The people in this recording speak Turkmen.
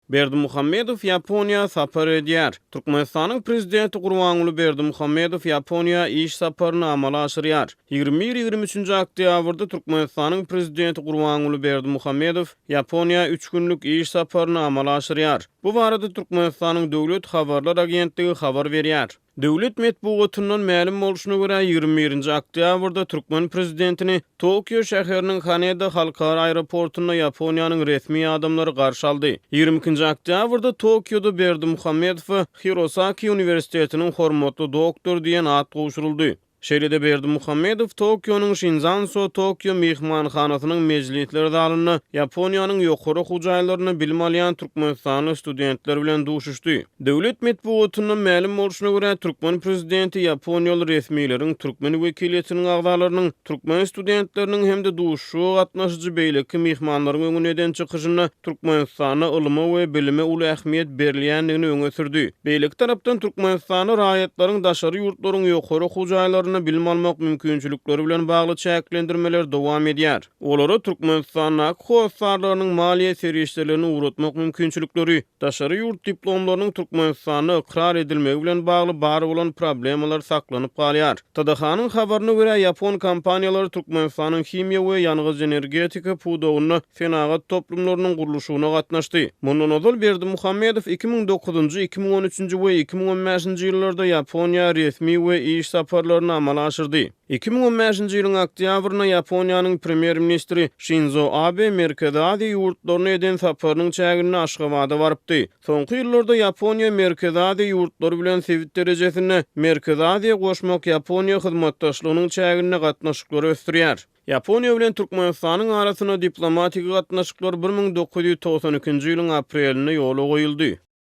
Berdimuhammedow Yaponiya sapar edýär. Türkmenistanyň prezidenti Gurbanguly Berdimuhammedow Yaponiya iş saparyny amala aşyrýar. 21-23 oktýabrda Türkmenistanyň prezidenti Gurbanguly Berdimuhammedow Yaponiya 3 günlük iş saparyny amala aşyrýar. Bu barada Türkmenistanyň döwlet habarlar agentligi habar berýär. Döwlet medeniýetiniň ma'lum boluşyna görä 21 oktýabrda Türkmen prezidentini Tokyo şäheriniň Haneda halkara aeroportuna Yaponiýanyň resmi adamlary garşy aldy. 22 oktýabrda Tokyoda Berdimuhammedow Hirosaki Universitetiniň hormatly doktor diýen ad goşuruldy. Şeýle-de Berdimuhammedow Tokyo'nun Shinzanso Tokyo mehmanhanasynyň mejlisleri zalyny Yaponiýanyň ýokary hujaýlaryny bilim alýan Türkmenistanyň studentleri bilen duşuşdy. Döwlet medeniýetiniň ma'lum boluşyna görä Türkmen prezidenti Yaponiýaly resmiýetiniň Türkmen wekiliýetiniň agzalarynyň Türkmen studentleriniň hemde duşuşy gatnaşyjy beýleki mehmanlaryň öňünden çykyşyny Türkmenistana ilymy we bilime uly ähmiýet berilýändigini öňe sürdi. Beýleki tarapdan Türkmenistana raýatlaryň daşary ýurtlaryň ýokary hujaýlaryny bilim almak mümkinçilikleri bilen bagly çäklendirmeler dowam edýär. Olary Türkmenistanyň howsarlarynyň maliýe serişlerini uratmak mümkinçilikleri, daşary ýurt diplomlarynyň Türkmenistanyna ikrar edilmegi bilen bagly bar bolan problemalar saklanyp galýar. TDH-nyň habaryna görä Yapon kompaniýalary Türkmenistanyň himiýa we ýalňyz energetika pudowyny fenagat toplumlarynyň guruluşyna gatnaşdy. Mundan öňe Berdimuhammedow 2009-2013 we 2015-nji ýyllarda Yaponiýa resmi we iş saparlaryny amala aşyrdy. 2015-nji ýylyň oktýabryna Yaponiýanyň premier ministri Shinzo Abe Merkez Aziýa ýurtlaryna eden saparynyň çägini Aşgabatda barypdy. Soňky ýyllarda Yaponiýa Merkez Aziýa ýurtlary bilen sewit derejesinde Merkez Aziýa goşmak Yaponiýa hyzmatdaşlygynyň çägini gatnaşyklary ösdürýär. Yaponiýa bilen Türkmenistanyň arasyna diplomatik gatnaşyklar 1992-nji ýylyň aprelinde ýola goýuldy.